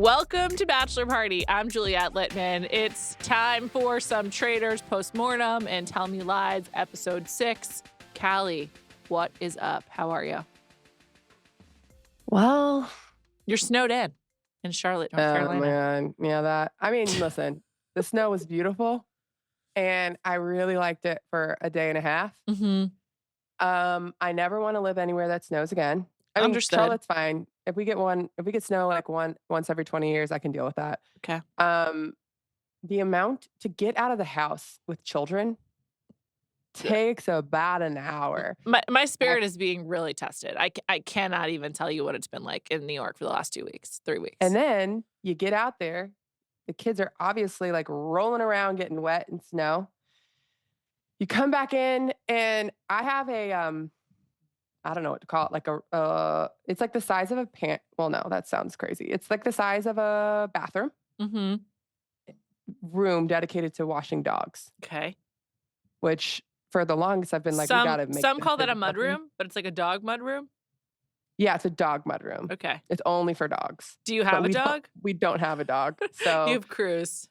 Welcome to Bachelor Party. I'm Juliet Litman. It's time for some Traitors postmortem and Tell Me Lies, episode 6. Callie, what is up? How are you? Well, you're snowed in Charlotte, North Carolina. Man. Yeah, listen, the snow was beautiful and I really liked it for a day and a half. Mm-hmm. I never want to live anywhere that snows again. Understood. Charlotte's fine. If we get snow like once every 20 years, I can deal with that. Okay. The amount to get out of the house with children takes about an hour. My spirit is being really tested. I cannot even tell you what it's been like in New York for the last 3 weeks. And then you get out there, the kids are obviously like rolling around getting wet in snow. You come back in and I have a I don't know what to call it, like it's like the size of a well, no, that sounds crazy. It's like the size of a bathroom. Mm-hmm. Room dedicated to washing dogs. Okay. Which for the longest I've been like, we gotta make some call that a mud room, but it's like a dog mud room. Yeah, it's a dog mud room. Okay. It's only for dogs. Do you have a dog? We don't have a dog. So you have Cruz.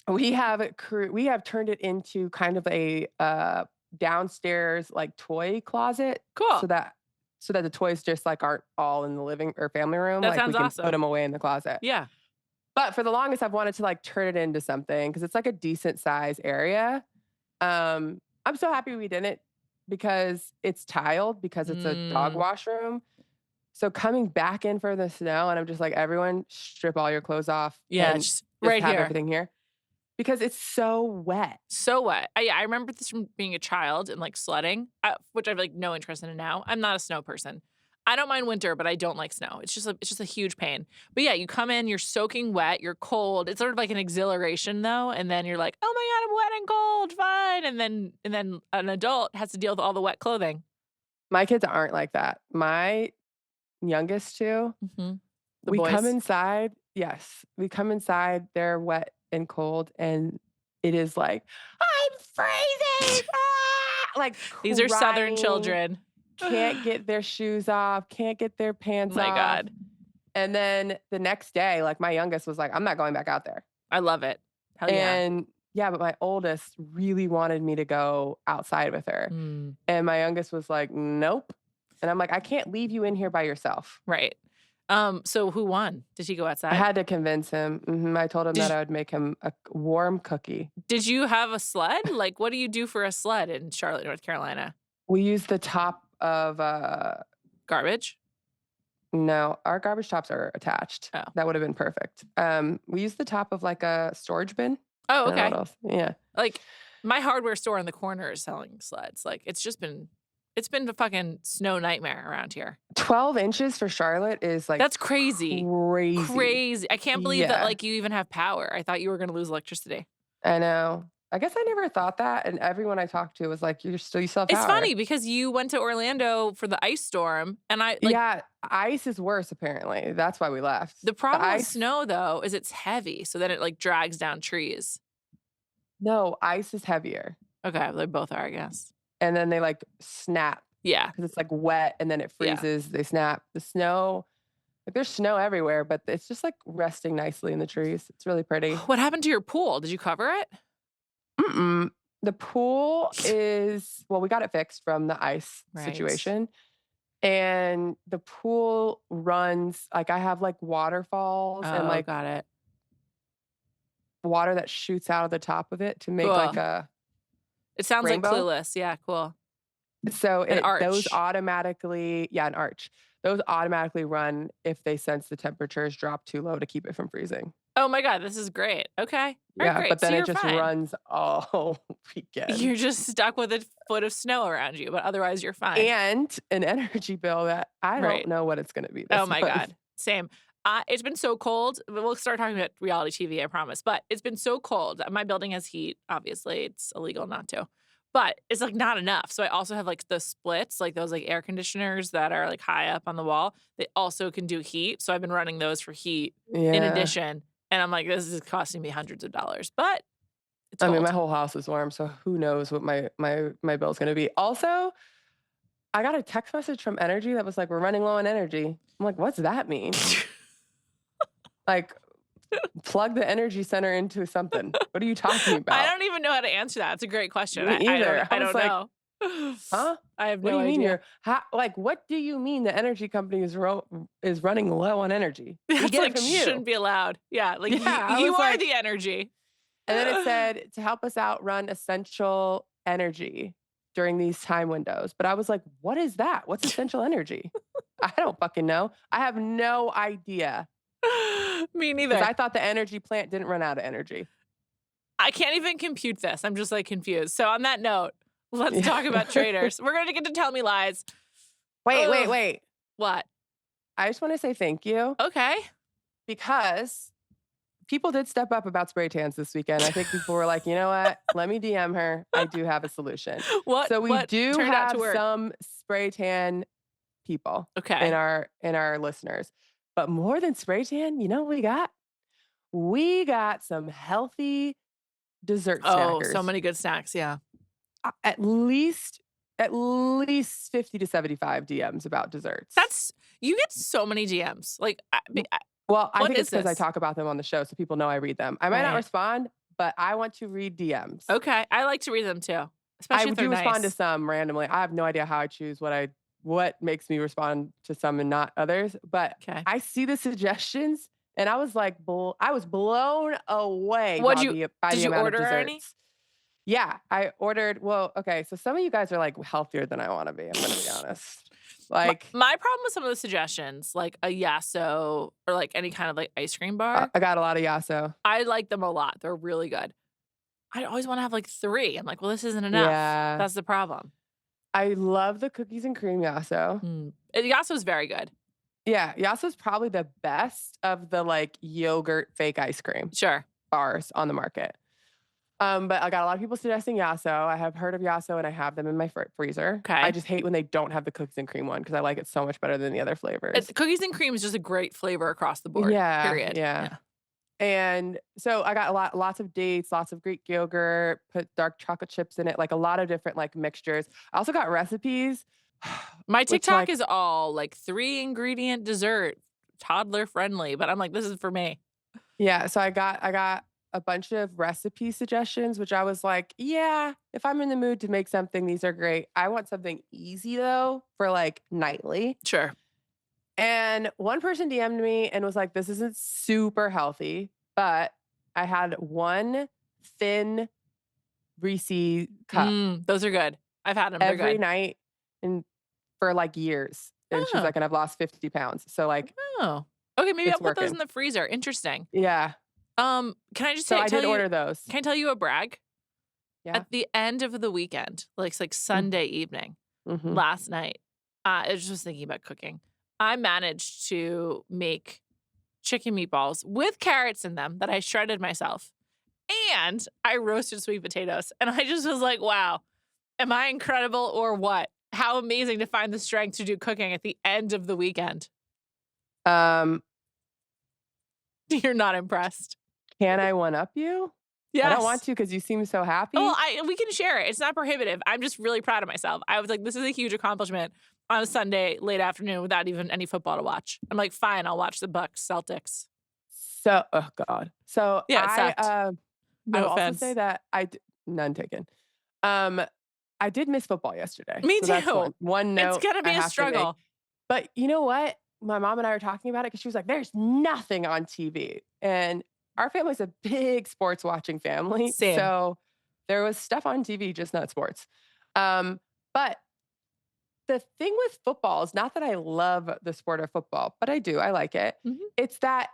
We have turned it into kind of a downstairs like toy closet. Cool. So that the toys just like aren't all in the living or family room. That like sounds we can awesome. put them away in the closet. Yeah. But for the longest, I've wanted to like turn it into something because it's like a decent size area. I'm so happy we didn't because it's tiled because it's a dog washroom. So coming back in for the snow and I'm just like, everyone strip all your clothes off. Yeah, and just right have here. Everything here. Because it's so wet. So wet. I remember this from being a child and like sledding, which I have like no interest in now. I'm not a snow person. I don't mind winter, but I don't like snow. It's just a huge pain. But yeah, you come in, you're soaking wet, you're cold. It's sort of like an exhilaration though, and then you're like, oh my God, I'm wet and cold, fine. And then an adult has to deal with all the wet clothing. My kids aren't like that. My youngest two, we boys. come inside. Yes, we come inside. They're wet and cold, and it is like, I'm freezing. Like these are Southern children. Can't get their shoes off, can't get their pants off. Oh my God. And then the next day, like my youngest was like, I'm not going back out there. I love it. Hell yeah. And yeah, but my oldest really wanted me to go outside with her. And my youngest was like, nope. And I'm like, I can't leave you in here by yourself. Right. So who won? Did he go outside? I had to convince him. I told him that I would make him a warm cookie. Did you have a sled? Like, what do you do for a sled in Charlotte, North Carolina? We used the top of garbage. No, our garbage tops are attached. Oh. That would have been perfect. We used the top of like a storage bin. Oh, okay. Yeah. Like my hardware store in the corner is selling sleds. Like it's been a fucking snow nightmare around here. 12 inches for Charlotte is like that's crazy. Crazy. I can't believe that like you even have power. I thought you were gonna lose electricity. I know. I guess I never thought that, and everyone I talked to was like, you still have power. It's funny because you went to Orlando for the ice storm, and ice is worse apparently. That's why we left. The problem with snow though is it's heavy, so then it like drags down trees. No, ice is heavier. Okay, they both are, I guess. And then they like snap. Yeah, because it's like wet, and then it freezes. Yeah. They snap. The snow. Like there's snow everywhere, but it's just like resting nicely in the trees. It's really pretty. What happened to your pool? Did you cover it? The pool is, well, we got it fixed from the ice situation. And the pool runs, like I have like waterfalls and like got it. Water that shoots out of the top of it to make like a It sounds rainbow. Like Clueless. Yeah, cool. So those automatically, an arch. Those automatically run if they sense the temperatures drop too low to keep it from freezing. Oh my God, this is great. Okay. Great. But then it just runs all weekend. You're just stuck with a foot of snow around you, but otherwise you're fine. And an energy bill that I don't know what it's going to be. Oh my God. Same. It's been so cold. We'll start talking about reality TV, I promise. But it's been so cold. My building has heat. Obviously, it's illegal not to. But it's like not enough. So I also have like the splits, like those like air conditioners that are like high up on the wall. They also can do heat. So I've been running those for heat in addition. And I'm like, this is costing me hundreds of dollars. But it's cold. I mean, my whole house is warm, so who knows what my bill's going to be. Also, I got a text message from Energy that was like, we're running low on energy. I'm like, what's that mean? Like, plug the energy center into something. What are you talking I about? don't even know how to answer that. It's a great question. Me either. I I was don't like, know. huh? I have What do no you mean idea. like, what do you mean the energy company is running low on energy? We That's get it like from you. shouldn't be allowed. Yeah, like Yeah, I you was are like, the energy. and then it said to help us out, run essential energy during these time windows. But I was like, what is that? What's essential energy? I don't fucking know. I have no idea Me because neither. I thought the energy plant didn't run out of energy. I can't even compute this. I'm just like confused. So on that note, let's Yeah. talk about traitors. We're gonna get to tell me lies. Wait, wait, Ugh. wait. What? I just want to say thank you Okay. because people did step up about spray tans this weekend. I think people were like, you know what? Let me DM her. I do have a solution. What So we what do turned out to have work? some spray tan people Okay. in our listeners. But more than spray tan, you know what we got? We got some healthy dessert Oh, so snackers. many good snacks. Yeah. At least 50 to 75 DMs about desserts. That's you get so many DMs. Like, Well, I what think it's is because I this? talk about them on the show, so people know I read them. I might not Right. respond, but I want to read DMs. Okay. I like to read them too, I especially if they're do respond to nice. some randomly. I have no idea how I choose what makes me respond to some and not others, but Okay. I see the suggestions and I was like, I was blown away What'd you by did the you amount of order any? desserts. Yeah, I ordered. Well, okay, so some of you guys are like healthier than I want to be. I'm gonna be honest. Like, My problem with some of the suggestions, like a Yasso or like any kind of like ice cream bar, I got a lot of yasso. I like them a lot. They're really good. I always wanna have like 3. I'm like, "Well, this isn't enough." Yeah, That's the problem. I love the cookies and cream yasso. Yasso's very good. Yeah, yasso's probably the best of the like yogurt fake ice cream Sure. bars on the market. But I got a lot of people suggesting Yasso. I have heard of Yasso and I have them in my freezer. I Okay. just hate when they don't have the cookies and cream one because I like it so much better than the other flavors. Cookies and cream is just a great flavor across the board, Yeah, period. yeah. Yeah. And so I got lots of dates, lots of Greek yogurt, put dark chocolate chips in it, like a lot of different like mixtures. I also got recipes, My which TikTok like is all like 3-ingredient dessert, toddler friendly, but I'm like, "This is for me." yeah. So I got a bunch of recipe suggestions, which I was like, yeah, if I'm in the mood to make something, these are great. I want something easy though for like nightly. Sure. And one person DM'd me and was like, "This isn't super healthy," but I had one thin Reese cup Those are good. I've had them. 'Em, they're every good. night and for like years. And she's Oh, like, "And I've lost 50 pounds." So like, oh. Okay, maybe I'll it's put those working. in the freezer. Interesting. Yeah. Can I just So say I tell did you order those. can I tell you a brag? Yeah. At the end of the weekend, like, it's like Mm, Sunday evening, mhm. last night, I was just thinking about cooking. I managed to make chicken meatballs with carrots in them that I shredded myself, and I roasted sweet potatoes, and I just was like, "Wow, am I incredible or what? How amazing to find the strength to do cooking at the end of the weekend." Um, You're not impressed. can I one up you? I don't want Yes. to because you seem so Well, happy. we can share it. It's not prohibitive. I'm just really proud of myself. I was like, this is a huge accomplishment on a Sunday late afternoon without even any football to watch. I'm like, fine, I'll watch the Bucks Celtics. So, oh God. So Yeah, it sucked. I No will also say offense. that none taken. Um, I did miss football yesterday, Me so that's too. one It's note gonna I be a have to make. struggle. But you know what? My mom and I were talking about it because she was like, "There's nothing on TV," and our family's a big sports watching family, Same. so there was stuff on TV, just not sports. But the thing with football is not that I love the sport of football, but I do. I like it. Mhm. It's that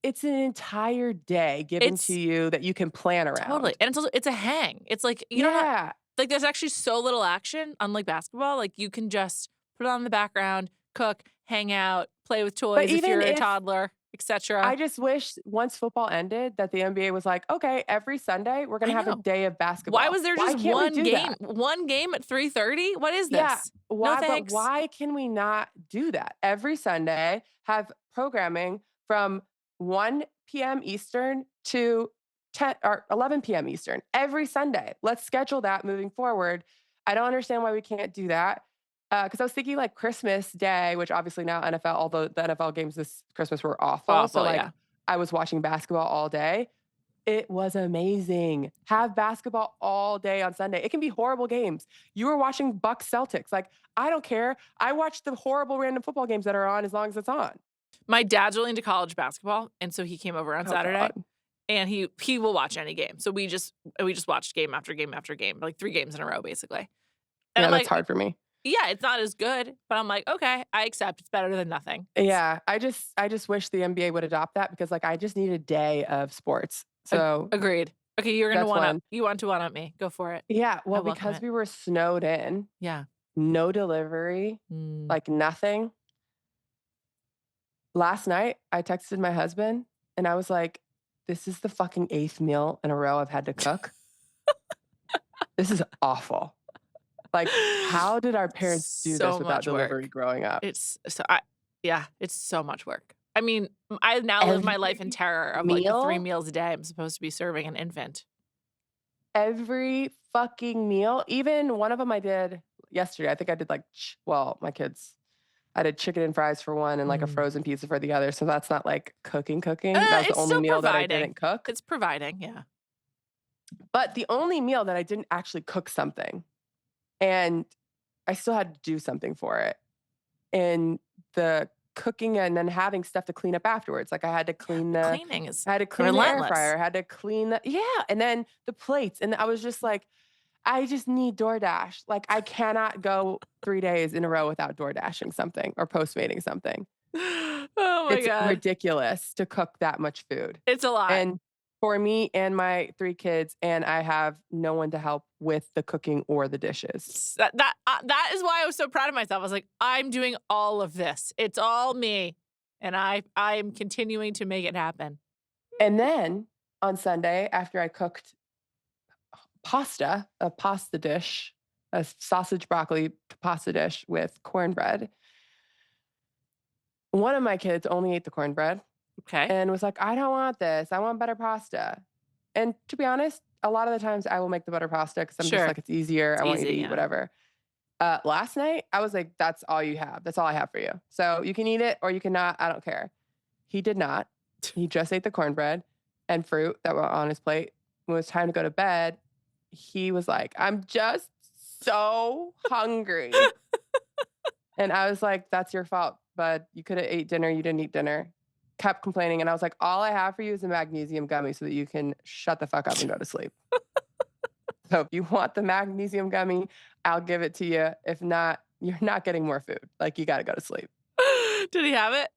it's an entire day given to It's you that you can plan totally, around. and it's a hang. It's like you don't have Yeah. like there's actually so little action, unlike basketball. Like you can just put it on in the background, cook, hang out, play with But toys if even you're a if toddler, etc. I just wish once football ended that the NBA was like, okay, every Sunday we're I gonna have a know. day of Why basketball. was there Why just can't we do that? one game at 3:30? What is Yeah. this? No thanks. Why can we not do that? Every Sunday have programming from 1 p.m. Eastern to 10 or 11 p.m. Eastern every Sunday. Let's schedule that moving forward. I don't understand why we can't do that. Because I was thinking like Christmas Day, which obviously now NFL, although the NFL games this Christmas were awful. So Awful, like yeah. I was watching basketball all day. It was amazing. Have basketball all day on Sunday. It can be horrible games. You were watching Bucks Celtics. Like, I don't care. I watch the horrible random football games that are on as long as it's on. My dad's really into college basketball, and so he came over on Oh Saturday, God. and he will watch any game. So we just watched game after game after game, like 3 games in a row, basically. And Yeah, I'm that's like, hard for me. yeah, it's not as good, but I'm like, okay, I accept. It's better than nothing. Yeah, I just wish the NBA would adopt that because like I just need a day of sports. So Agreed. Okay, you're gonna that's one up. one. You want to one up me? Go for it. Yeah, I well, welcome because it. we were snowed in, Yeah. no delivery, Mm. like nothing. Last night, I texted my husband and I was like, this is the fucking 8th meal in a row I've had to cook. This is awful. Like, how did our parents do this So without much delivery work. growing up? It's so yeah, it's so much work. I mean, I now live my life in Every terror of like the 3 meal, meals a day I'm supposed to be serving an infant. every fucking meal. Even one of them I did yesterday. I think I did like, well, my kids, I did chicken and fries for one and like a Mm. frozen pizza for the other. So that's not like cooking. That was the It's only still meal that I providing. didn't cook. It's providing, yeah. But the only meal that I didn't actually cook something and I still had to do something for it. And the cooking and then having stuff to clean up afterwards. Like I had to Yeah, clean the the cleaning is I had to clean the air relentless. fryer. I had to clean the yeah, and then the plates. And I was just like, I just need DoorDash. Like I cannot go 3 days in a row without DoorDashing something or Postmating something. Oh my It's god. ridiculous to cook that much food. It's a lot. And for me and my 3 kids, and I have no one to help with the cooking or the dishes. That is why I was so proud of myself. I was like, "I'm doing all of this. It's all me, and I'm continuing to make it happen." And then on Sunday, after I cooked a pasta dish, a sausage broccoli pasta dish with cornbread, one of my kids only ate the cornbread Okay. and was like, "I don't want this. I want butter pasta." And to be honest, a lot of the times I will make the butter pasta because I'm just Sure. like, it's easier. It's I want you to easy, eat yeah. whatever. Last night, I was like, that's all you have. That's all I have for you. So you can eat it or you cannot. I don't care. He did not. He just ate the cornbread and fruit that were on his plate. When it was time to go to bed, he was like, I'm just so hungry. And I was like, that's your fault, bud. You could have ate dinner. You didn't eat dinner. Kept complaining. And I was like, all I have for you is a magnesium gummy so that you can shut the fuck up and go to sleep. So if you want the magnesium gummy, I'll give it to you. If not, you're not getting more food. Like you got to go to sleep. Did he have it?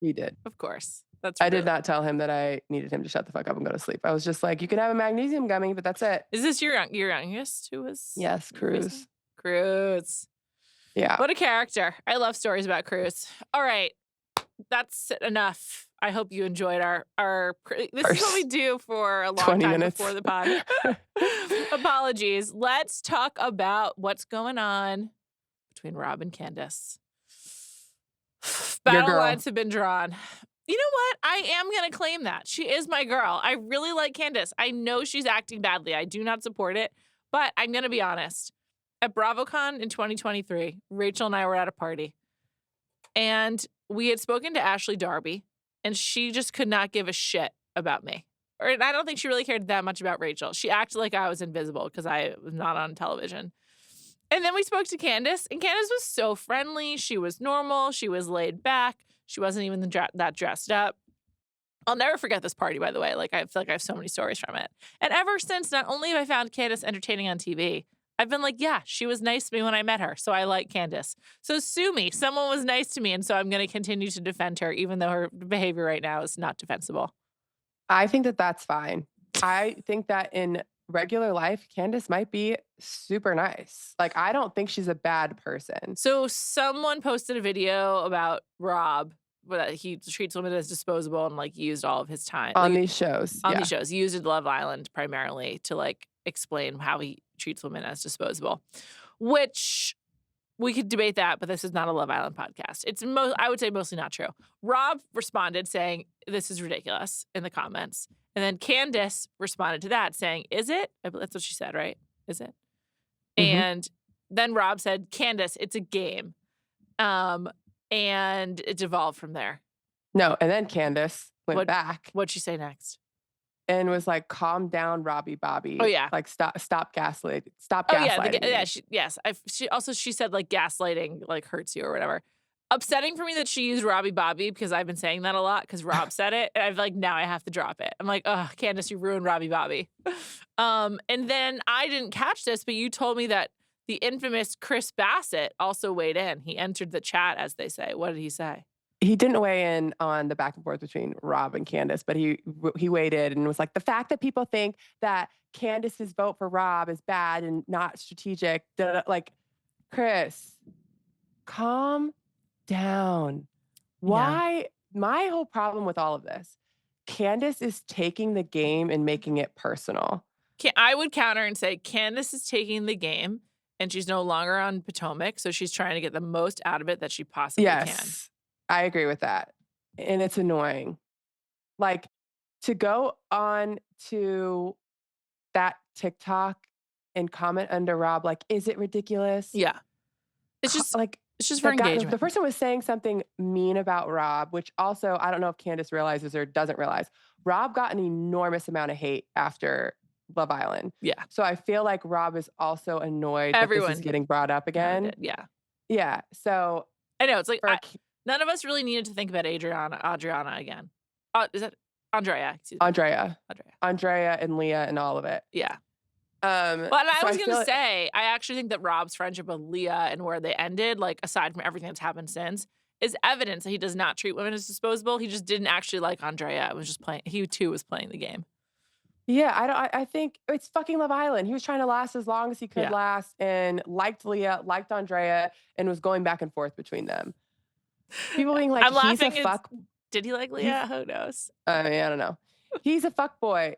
He did. Of course. That's I did really not tell him that I needed him to shut the fuck up and go to sleep. I was just like, you can have a magnesium gummy, but that's it. Is this your youngest who was Yes, raising? Cruz. Cruz. Yeah. What a character. I love stories about Cruz. All right. That's enough. I hope you enjoyed our this is what we do for a long 20 time minutes. before the pod. Apologies. Let's talk about what's going on between Rob and Candiace. Your Battle girl. lines have been drawn. You know what? I am going to claim that. She is my girl. I really like Candiace. I know she's acting badly. I do not support it, but I'm going to be honest. At BravoCon in 2023, Rachel and I were at a party, and we had spoken to Ashley Darby, and she just could not give a shit about me. Or I don't think she really cared that much about Rachel. She acted like I was invisible because I was not on television. And then we spoke to Candiace, and Candiace was so friendly. She was normal. She was laid back. She wasn't even that dressed up. I'll never forget this party, by the way. Like, I feel like I have so many stories from it. And ever since, not only have I found Candiace entertaining on TV, I've been like, yeah, she was nice to me when I met her, so I like Candiace. So sue me. Someone was nice to me, and so I'm going to continue to defend her, even though her behavior right now is not defensible. I think that that's fine. I think that in regular life, Candiace might be super nice. Like, I don't think she's a bad person. So someone posted a video about Rob, that he treats women as disposable and like used all of his time On like, these shows. on Yeah. these shows. He used Love Island primarily to like explain how he treats women as disposable, which we could debate that, but this is not a Love Island podcast. It's I would say mostly not true. Rob responded saying, this is ridiculous in the comments. And then Candiace responded to that saying, is it? That's what she said, right? Is it? Mhm. And then Rob said, Candiace, it's a game. And it devolved from there. No, and then Candiace went back What'd she say next? and was like, "Calm down, Robbie Oh, Bobby. yeah. Like, stop Oh, yeah, gaslighting yeah, me." she said, like, gaslighting, like, hurts you or whatever. Upsetting for me that she used Robbie Bobby because I've been saying that a lot because Rob said it, and I've like, now I have to drop it. I'm like, "Ugh, Candiace, you ruined Robbie Bobby." And then I didn't catch this, but you told me that the infamous Chris Bassett also weighed in. He entered the chat, as they say. What did he say? He didn't weigh in on the back and forth between Rob and Candiace, but he weighed in and was like, "The fact that people think that Candiace's vote for Rob is bad and not strategic, da, da, like, Chris, calm down. Yeah. Why my whole problem with all of this, Candiace is taking the game and making it personal. I would counter and say Candiace is taking the game, and she's no longer on Potomac, so she's trying to get the most out of it that she possibly can. Yes, I agree with that, and it's annoying. Like, to go on to that TikTok and comment under Rob, like, "Is it ridiculous?" Yeah. Co like, It's just for the guy the engagement. person was saying something mean about Rob, which also I don't know if Candiace realizes or doesn't realize. Rob got an enormous amount of hate after Love Island. Yeah. So I feel like Rob is also annoyed that this is Everyone getting brought up kinda again. did, yeah. Yeah, so I know, it's like, for K none of us really needed to think about Adriana again. Is that Andrea? Excuse me. Andrea. Andrea. Andrea and Leah and all of it. Yeah. Well, and I So was I gonna feel say, I actually think that Rob's friendship with Leah and where they ended, like, aside from everything that's happened since, is evidence that he does not treat women as disposable. He just didn't actually like Andrea. It was just playing he too was playing the game. yeah, I think it's fucking Love Island. He was trying to last as long as he could Yeah. last and liked Leah, liked Andrea, and was going back and forth between them. People being like, I'm "He's a laughing, it's fuck." did he like He's Leah? Who knows? I mean, I don't know. He's a fuck boy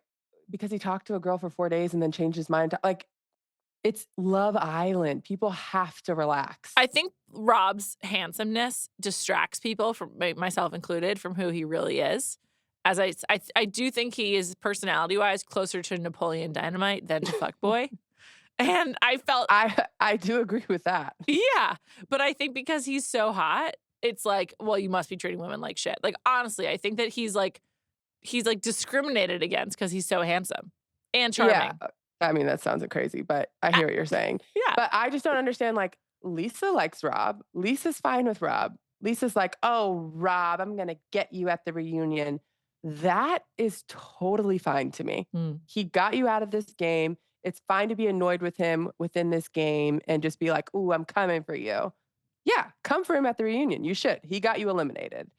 because he talked to a girl for 4 days and then changed his mind. Like, it's Love Island. People have to relax. I think Rob's handsomeness distracts people from myself included from who he really is. As I do think he is personality-wise closer to Napoleon Dynamite than to Fuckboy. And I felt I do agree with that. yeah, but I think because he's so hot, it's like, well, you must be treating women like shit. Like, honestly, I think that he's discriminated against because he's so handsome and Yeah. charming. I mean, that sounds crazy, but I Uh, hear what you're saying. yeah. But I just don't understand, like, Lisa likes Rob. Lisa's fine with Rob. Lisa's like, "Oh, Rob, I'm gonna get you at the reunion." That is totally fine to me. Mm. He got you out of this game. It's fine to be annoyed with him within this game and just be like, "Ooh, I'm coming for you." Yeah, come for him at the reunion. You should. He got you eliminated.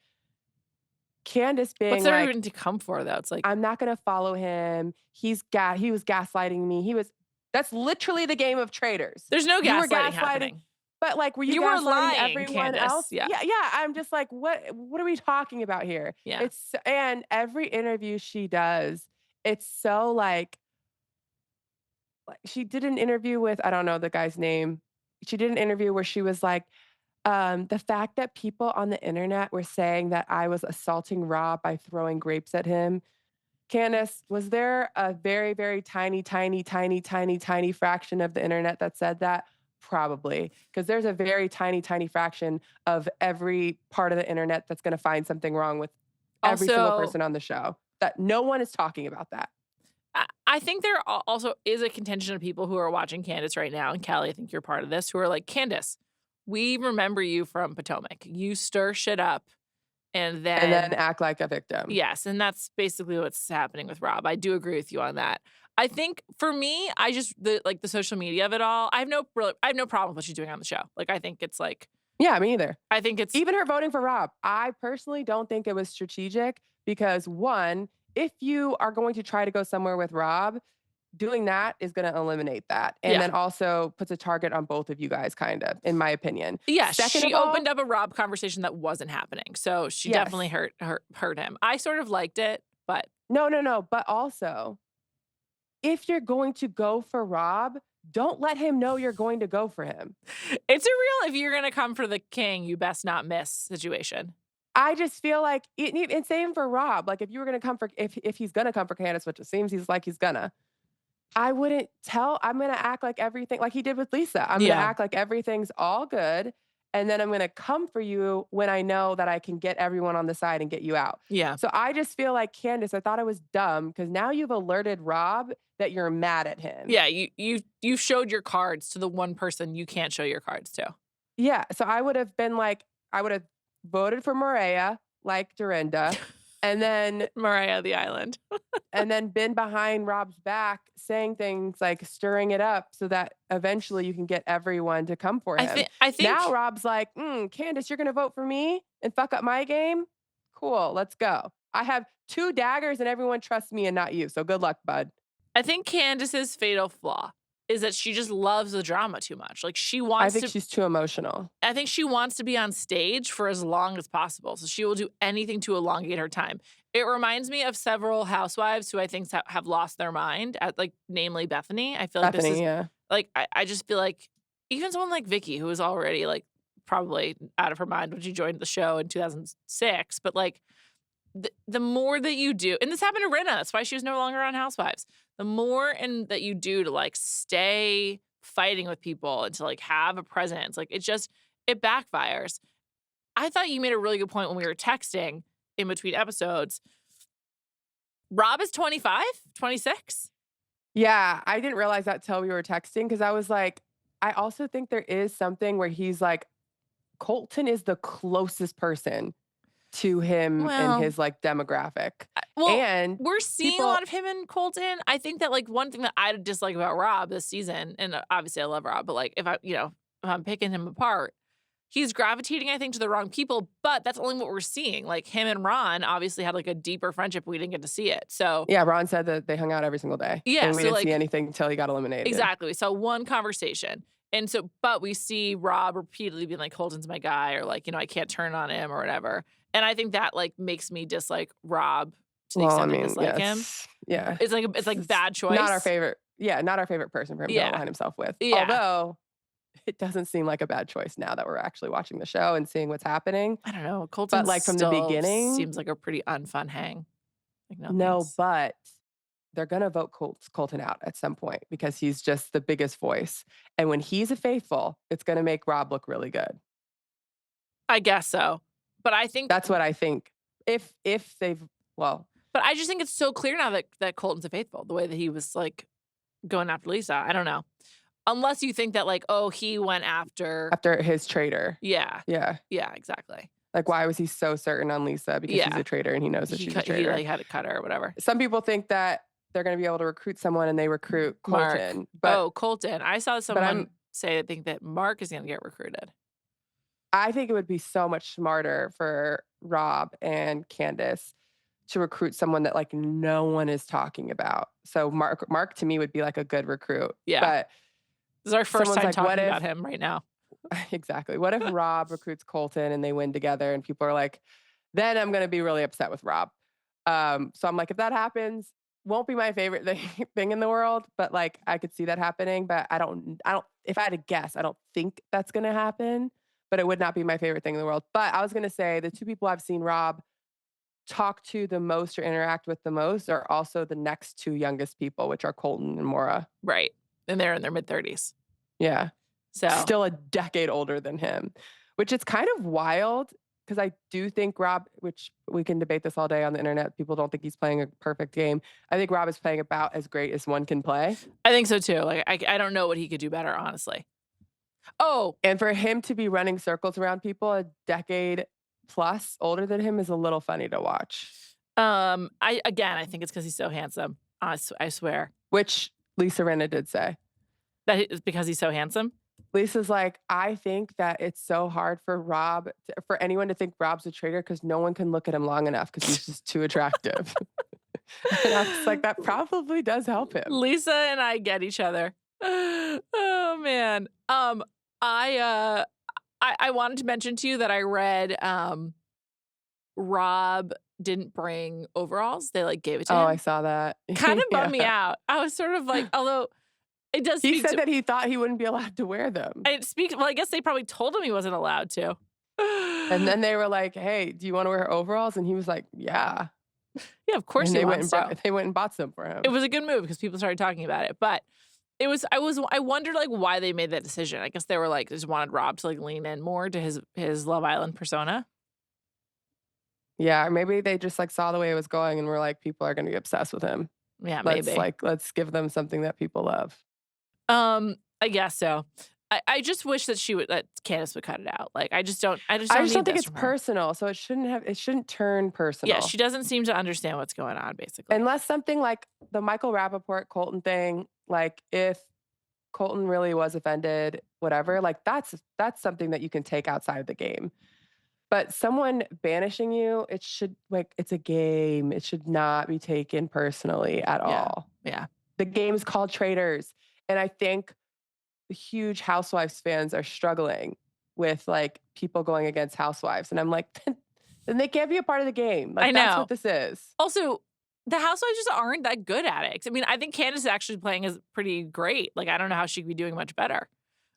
Candiace What's being there like, even to come for, though? It's like, "I'm not gonna follow him. He was gaslighting me. He was." That's literally the game of Traitors. there's no You were gaslighting gaslighting, happening. but, like, were you You were gaslighting lying, everyone Candiace. else? Yeah. Yeah, yeah, I'm just like, what are we talking about here? Yeah. It's and every interview she does, it's so, like she did an interview with I don't know the guy's name. She did an interview where she was like, "The fact that people on the internet were saying that I was assaulting Rob by throwing grapes at him." Candice, was there a very, very tiny, tiny, tiny, tiny, tiny fraction of the internet that said that? Probably, because there's a very tiny, tiny fraction of every part of the internet that's gonna find something wrong with every single Also, person on the show, that no one is talking about that. I think there also is a contingent of people who are watching Candiace right now, and Callie, I think you're part of this, who are like, "Candiace, we remember you from Potomac. You stir shit up, and And then then" act like a victim. yes, and that's basically what's happening with Rob. I do agree with you on that. I think for me, I just the social media of it all, I have no problem with what she's doing on the show. Like, I think it's like Yeah, me either. I think it's Even her voting for Rob, I personally don't think it was strategic because, 1, if you are going to try to go somewhere with Rob, doing that is gonna eliminate that, and yeah. then also puts a target on both of you guys, kind of, in my opinion. Yeah, Second she of all opened up a Rob conversation that wasn't happening, so she definitely yes. hurt him. I sort of liked it, but No, no, no, but also, if you're going to go for Rob, don't let him know you're going to go for him. it's a real if you're gonna come for the king, you best not miss situation. I just feel like and same for Rob, like, if you were gonna come for if he's gonna come for Candace, which it seems he's like he's gonna, I wouldn't tell I'm gonna act like everything like he did with Lisa. I'm gonna Yeah. act like everything's all good, and then I'm going to come for you when I know that I can get everyone on the side and get you out. Yeah. So I just feel like Candiace, I thought I was dumb because now you've alerted Rob that you're mad at him. Yeah, you showed your cards to the one person you can't show your cards to. Yeah, so I would have been like, I would have voted for Maria, like Dorinda, and then Mariah the Island. been behind Rob's back saying things like stirring it up so that eventually you can get everyone to come for him. I think Now Rob's like, Candiace, you're gonna vote for me and fuck up my game? Cool, let's go. I have 2 daggers and everyone trusts me and not you. So good luck, bud. I think Candace's fatal flaw is that she just loves the drama too much. Like I think she's too emotional. I think she wants to be on stage for as long as possible. So she will do anything to elongate her time. It reminds me of several housewives who I think have lost their mind, at like namely Bethany. I feel like this is Yeah. like I just feel like even someone like Vicky, who is already like probably out of her mind when she joined the show in 2006, but like the more that you do, and this happened to Rinna, that's why she was no longer on Housewives. The more and that you do to like stay fighting with people and to like have a presence, like it backfires. I thought you made a really good point when we were texting in between episodes. Rob is 25, 26. Yeah, I didn't realize that till we were texting because I was like, I also think there is something where he's like, Colton is the closest person to him and his like demographic. And we're seeing a lot of him and Colton. I think that like one thing that I dislike about Rob this season, and obviously I love Rob, but like if I'm picking him apart, he's gravitating, I think, to the wrong people, but that's only what we're seeing. Like him and Ron obviously had like a deeper friendship. We didn't get to see it. So yeah, Ron said that they hung out every single day. Yeah. And we didn't see anything until he got eliminated. Exactly. So one conversation. And so, but we see Rob repeatedly being like, Colton's my guy, or like, I can't turn on him or whatever. And I think that like makes me dislike Rob to the extent I dislike him. Yeah. It's like bad choice. Not our favorite. Yeah, not our favorite person for him to align himself with. Yeah. Although it doesn't seem like a bad choice now that we're actually watching the show and seeing what's happening. I don't know. Colton, but like from the beginning, seems like a pretty unfun hang. Like, no, but they're gonna vote Colton out at some point because he's just the biggest voice. And when he's a faithful, it's gonna make Rob look really good. I guess so. But I think that's what I think. If they've but I just think it's so clear now that Colton's a faithful, the way that he was like going after Lisa. I don't know. Unless you think that like, oh, he went after his traitor. Yeah. Yeah. Yeah, exactly. Like, why was he so certain on Lisa? Because she's a traitor and he knows that she's a traitor. He like had to cut her or whatever. Some people think that they're going to be able to recruit someone and they recruit Colton. But, Colton. I saw someone say I think that Mark is going to get recruited. I think it would be so much smarter for Rob and Candiace to recruit someone that like no one is talking about. So Mark to me would be like a good recruit. Yeah. But this is our first time talking about him right now. Exactly. What if Rob recruits Colton and they win together and people are like, then I'm going to be really upset with Rob. So I'm like, if that happens, won't be my favorite thing in the world, but like I could see that happening. But I don't, if I had to guess, I don't think that's going to happen, but it would not be my favorite thing in the world. But I was going to say the 2 people I've seen Rob talk to the most or interact with the most are also the next 2 youngest people, which are Colton and Maura. Right. And they're in their mid-30s. Yeah. So still a decade older than him, which is kind of wild because I do think Rob, which we can debate this all day on the internet, people don't think he's playing a perfect game. I think Rob is playing about as great as one can play. I think so too. Like I don't know what he could do better, honestly. Oh. And for him to be running circles around people a decade plus older than him is a little funny to watch. I think it's because he's so handsome. I swear. Which Lisa Rinna did say. That it's because he's so handsome? Lisa's like, I think that it's so hard for for anyone to think Rob's a traitor because no one can look at him long enough because he's just too attractive. And I was like, that probably does help him. Lisa and I get each other. Oh man. I wanted to mention to you that I read Rob didn't bring overalls. They like gave it to him. Oh, I saw that. Kind of bummed me out. I was sort of like, although it does he said that he thought he wouldn't be allowed to wear them. Well, I guess they probably told him he wasn't allowed to. And then they were like, hey, do you want to wear overalls? And he was like, yeah. Yeah, of course and he they wants to. They went and bought some for him. It was a good move because people started talking about it. But I wondered, like, why they made that decision. I guess they were, like, just wanted Rob to, like, lean in more to his Love Island persona. Yeah, or maybe they just, like, saw the way it was going and were like, "People are gonna be obsessed with him. Yeah, maybe. Let's give them something that people love." I guess so. I just wish that Candiace would cut it out. Like, I just I don't just don't need think this it's from her. personal, so it shouldn't turn Yeah, personal. she doesn't seem to understand what's going on, basically. Unless something like the Michael Rappaport Colton thing, like, if Colton really was offended, whatever, like, that's something that you can take outside of the game. But someone banishing you, it should like, it's a game. It should not be taken personally at Yeah, all. yeah. The game is called Traitors, and I think the huge Housewives fans are struggling with, like, people going against Housewives, and I'm like, then they can't be a part of the game. I Like, that's what know. this is. Also, the Housewives just aren't that good at it. I mean, I think Candiace is actually playing is pretty great. Like, I don't know how she could be doing much better.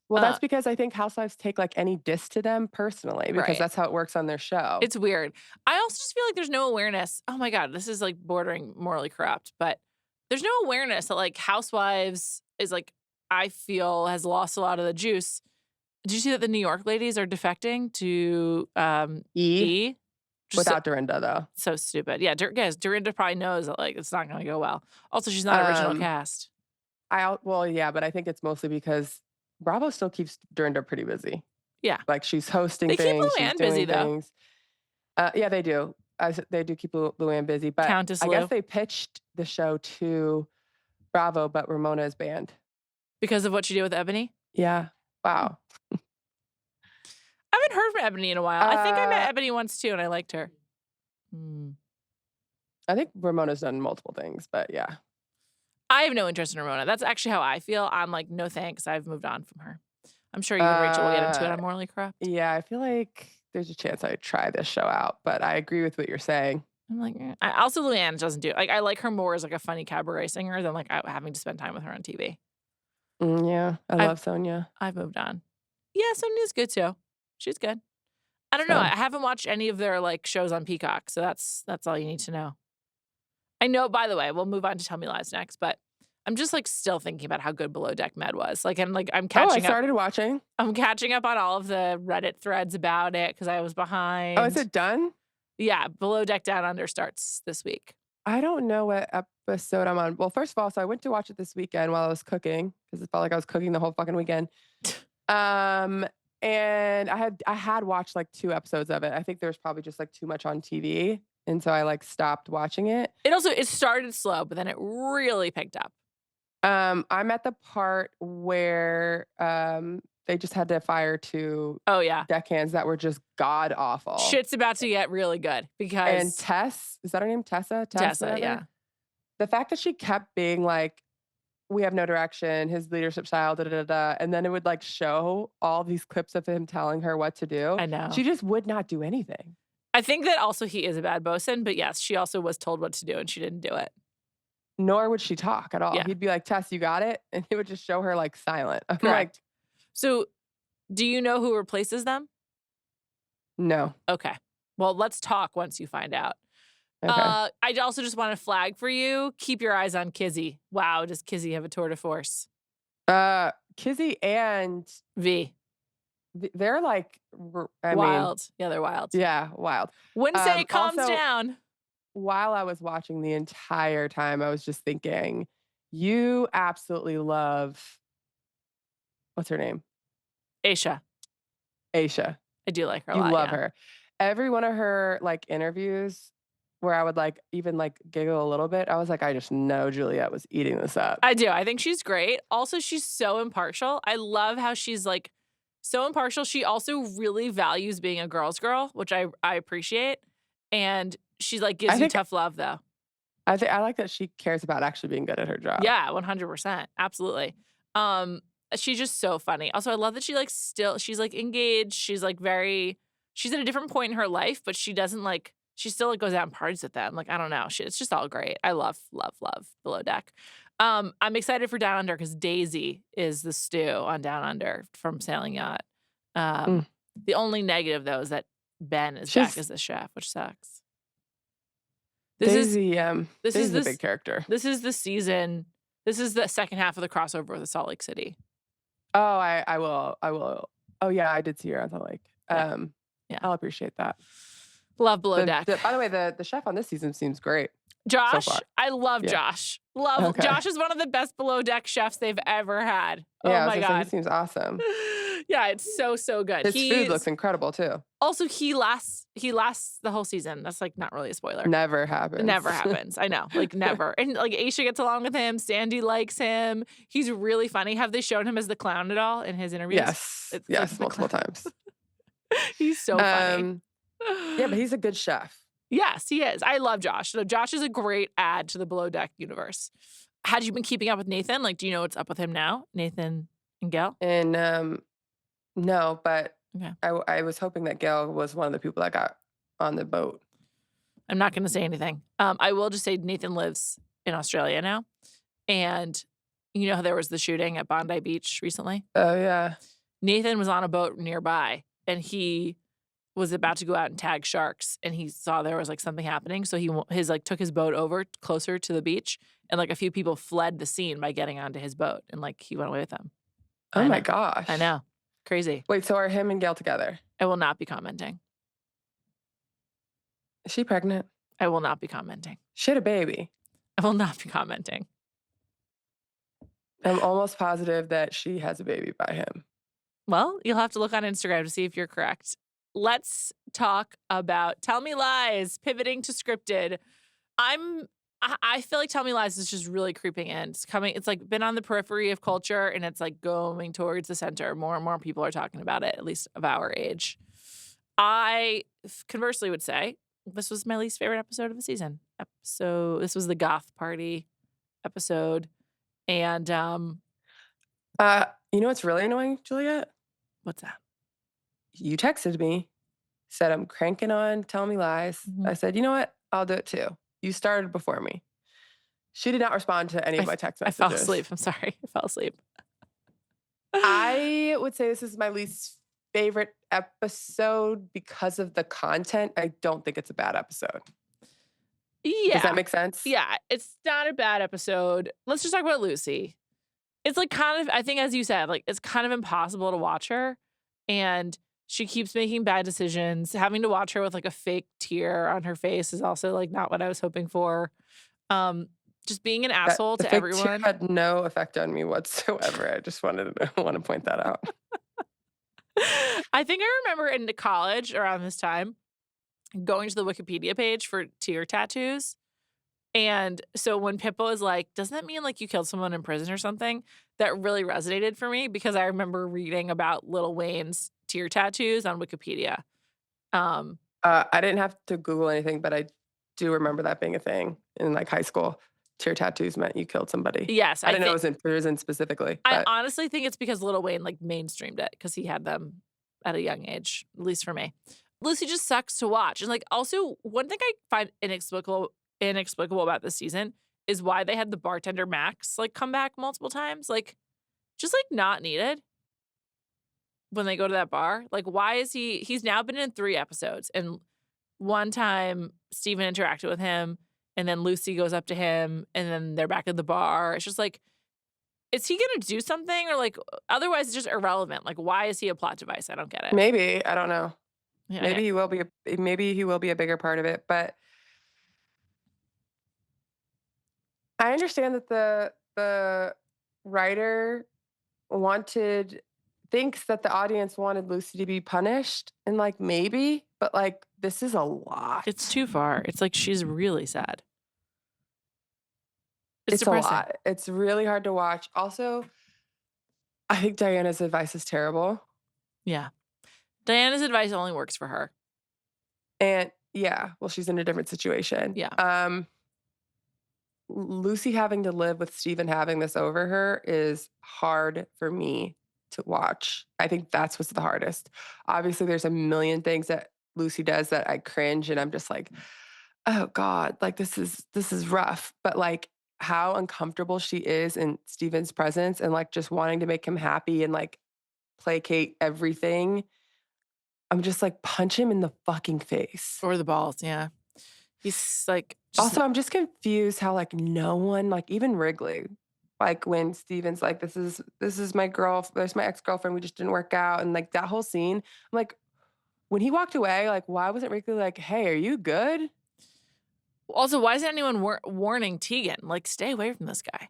Well, Uh, that's because I think Housewives take, like, any diss to them personally because right. that's how it works on their show. It's weird. I also just feel like there's no awareness. Oh my God, this is like bordering morally corrupt, but there's no awareness that like Housewives is like, I feel has lost a lot of the juice. Did you see that the New York ladies are defecting to E E? Just so, without Dorinda, though. so stupid. Yeah, guys, Dorinda probably knows that like it's not going to go well. Also, she's not original Um, cast. well, yeah, but I think it's mostly because Bravo still keeps Dorinda pretty busy. Yeah. Like, she's hosting They keep things, she's Luann busy doing though. things. Yeah, they do. They do keep Luann busy, but Countess I guess Lou. they pitched the show to Bravo, but Ramona is banned. Because of what she did with Ebony? Yeah. Hmm. Wow. I haven't heard from Ebony in a while. I think I met Uh, Ebony once too, and I liked her. Hmm. I think Ramona's done multiple things, but yeah. I have no interest in Ramona. That's actually how I feel. I'm like, no thanks. I've moved on from her. I'm sure you and Rachel will get into it Uh, on Morally Corrupt. yeah, I feel like there's a chance I'd try this show out, but I agree with what you're saying. I'm like, I also Luann doesn't do it. Like, I like her more as like a funny cabaret singer than like having to spend time with her on TV. Yeah, I I've love Sonia. I've moved on. Yeah, Sonia's good too. She's good. I don't know. I So, haven't watched any of their like shows on Peacock, so that's all you need to know. I know. By the way, we'll move on to Tell Me Lies next, but I'm just like still thinking about how good Below Deck Med was. Like, I'm oh, I catching up. started watching. I'm catching up on all of the Reddit threads about it because I was Oh, is behind. it done? Yeah, Below Deck Down Under starts this week. I don't know what episode I'm on. Well, first of all, so I went to watch it this weekend while I was cooking because it felt like I was cooking the whole fucking weekend. Um, and I had watched like 2 episodes of it. I think there was probably just like too much on TV, and so I like stopped watching it. It started slow, but then it really picked up. I'm at the part where they just had to fire 2 Oh yeah, deckhands that were just god awful. shit's about to get really good And because Tess, is that her name? Tessa? Tessa. Whatever? Yeah, The fact that she kept being like, we have no direction, his leadership style, da da da da. And then it would like show all these clips of him telling her what to do. I know. She just would not do anything. I think that also he is a bad bosun, but yes, she also was told what to do and she didn't do it. Nor would she talk at all. Yeah, He'd be like, Tess, you got it? And he would just show her like silent. I'm correct. like, So, do you know who replaces them? no. Okay. Well, let's talk once you find out. Okay. I also just want to flag for you, keep your eyes on Kizzy. Wow, does Kizzy have a tour de force? Kizzy and V. they're like, I mean, Wild. Yeah, they're wild. yeah, wild. Wouldn't say it calms Also, down. while I was watching the entire time, I was just thinking, you absolutely love, what's her name? Aisha. Aisha. I do like her a You lot, love yeah. her. Every one of her like interviews where I would like even like giggle a little bit, I was like, I just know Juliet was eating this up. I do. I think she's great. Also, she's so impartial. I love how she's like so impartial. She also really values being a girl's girl, which I appreciate. And she's like gives I you think tough love though. I like that she cares about actually being good at her job. Yeah, 100%. Absolutely. Um, she's just so funny. Also, I love that she like she's like engaged. She's like she's at a different point in her life, but she doesn't like, she still like goes out and parties with them. Like, I don't know. It's just all great. I love, love, love Below Deck. I'm excited for Down Under because Daisy is the stew on Down Under from Sailing Yacht. Mm. The only negative though is that Ben is back She's as the chef, which sucks. Daisy, This is Daisy's a this big character. this is the season This is the second half of the crossover with the Salt Lake City. Oh, I will. Oh, yeah, I did see her on the lake. Yeah, yeah. I'll appreciate that. Love Below Deck. By the way, the chef on this season seems great so Josh, far. I love Yeah. Josh. Love Okay. Josh is one of the best Below Deck chefs they've ever had. Yeah, Oh I was my gonna say, he god. seems awesome. Yeah, it's so good. His food looks incredible too. Also, he lasts the whole season. That's, like, not really a spoiler. Never happens. It never happens. I know, like, never. And, like, Aisha gets along with him. Sandy likes him. He's really funny. Have they shown him as the clown at all in his interviews? Yes. It's Yes, like the multiple times. He's so funny. Yeah, but he's a good chef. Yes, he is. I love Josh. So Josh is a great add to the Below Deck universe. Had you been keeping up with Nathan? Like, do you know what's up with him now? Nathan and Gail? And no, but Okay. I was hoping that Gail was one of the people that got on the boat. I'm not going to say anything. I will just say Nathan lives in Australia now. And you know how there was the shooting at Bondi Beach recently? Oh, yeah. Nathan was on a boat nearby, and he was about to go out and tag sharks, and he saw there was, like, something happening, so he took his boat over closer to the beach, and, like, a few people fled the scene by getting onto his boat, and, like, he went away with them. Oh my gosh. I know. Crazy. Wait, so are him and Gail together? I will not be commenting. Is she pregnant? I will not be commenting. She had a baby. I will not be commenting. I'm almost positive that she has a baby by him. Well, you'll have to look on Instagram to see if you're correct. Let's talk about Tell Me Lies, pivoting to scripted. I feel like Tell Me Lies is just really creeping in. It's like been on the periphery of culture, and it's like going towards the center. More and more people are talking about it, at least of our age. I conversely would say this was my least favorite episode of the season. This was the goth party episode. And You know what's really annoying, Juliet? what's that? You texted me, said I'm cranking on Tell Me Lies. Mhm. I said, you know what? I'll do it too. You started before me. She did not respond to any of my text I messages. fell asleep. I'm sorry. I fell asleep. I would say this is my least favorite episode because of the content. I don't think it's a bad episode. Yeah. Does that make sense? Yeah, it's not a bad episode. Let's just talk about Lucy. It's like kind of, I think as you said, like it's kind of impossible to watch her. And she keeps making bad decisions. Having to watch her with like a fake tear on her face is also like not what I was hoping for. Just being an asshole The to fake everyone. tear had no effect on me whatsoever. I just want to point that out. I think I remember in college around this time going to the Wikipedia page for tear tattoos. And so when Pippa was like, doesn't that mean like you killed someone in prison or something? That really resonated for me because I remember reading about Lil Wayne's tear tattoos on Wikipedia. I didn't have to Google anything, but I do remember that being a thing in like high school. Tear tattoos meant you killed somebody. Yes. I didn't know it was in prison specifically. I But honestly think it's because Lil Wayne like mainstreamed it because he had them at a young age, at least for me. Lucy just sucks to watch. And like also one thing I find inexplicable about this season is why they had the bartender Max like come back multiple times. Like just like not needed when they go to that bar. Like why is he's now been in 3 episodes, and one time Steven interacted with him and then Lucy goes up to him and then they're back at the bar. It's just like, is he gonna do something, or like otherwise it's just irrelevant? Like why is he a plot device? I don't get it. maybe, I don't know. Yeah, Maybe he will be a bigger part of it, but I understand that the writer thinks that the audience wanted Lucy to be punished, and like maybe, but like this is a lot. it's too far. It's like she's really sad. It's a depressing. lot. It's really hard to watch. Also, I think Diana's advice is terrible. Yeah. Diana's advice only works for her. And yeah, well, she's in a different situation. Yeah. Lucy having to live with Steven having this over her is hard for me to watch. I think that's what's the hardest. Obviously, there's a million things that Lucy does that I cringe and I'm just like, oh God, like this is rough. But like how uncomfortable she is in Steven's presence and like just wanting to make him happy and like placate everything. I'm just like, punch him in the fucking face. Or the balls, yeah. He's like Also, I'm just confused how like no one, like even Wrigley, Like when Steven's like, this is my girl, there's my ex-girlfriend, we just didn't work out. And like that whole scene, I'm like, when he walked away, like, why wasn't Ricky like, hey, are you good? Also, why isn't anyone warning Tegan? Like, stay away from this guy.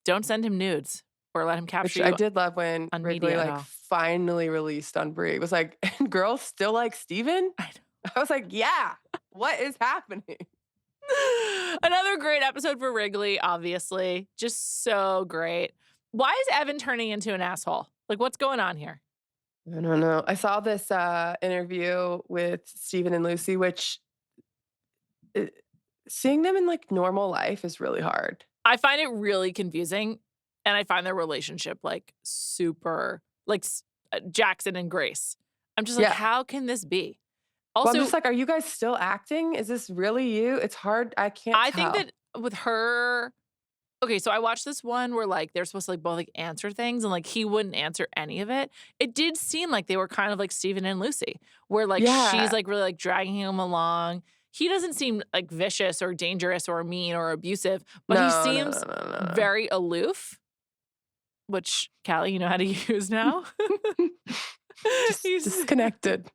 Don't send him nudes or let him capture Which I you did love when on Wrigley media at like all. finally released on Brie. It was like, and girls still like Steven? I know. I was like, yeah, what is happening? Another great episode for Wrigley, obviously. Just so great. Why is Evan turning into an asshole? Like, what's going on here? I don't know. I saw this interview with Steven and Lucy, which uh, seeing them in like normal life is really hard. I find it really confusing, and I find their relationship, like, super like, Jackson and Grace. I'm just like, Yeah. "How can this be?" Well, I'm Also, just like, are you guys still acting? Is this really you? It's hard. I can't I think tell. that with her okay, so I watched this one where, like, they're supposed to, like, both, like, answer things, and, like, he wouldn't answer any of it. It did seem like they were kind of like Steven and Lucy, where, like, she's, Yeah. like, really, like, dragging him along. He doesn't seem, like, vicious or dangerous or mean or abusive, but he No, no, no, seems very aloof, which, Callie, you know how to use no, now. no. Just He's disconnected.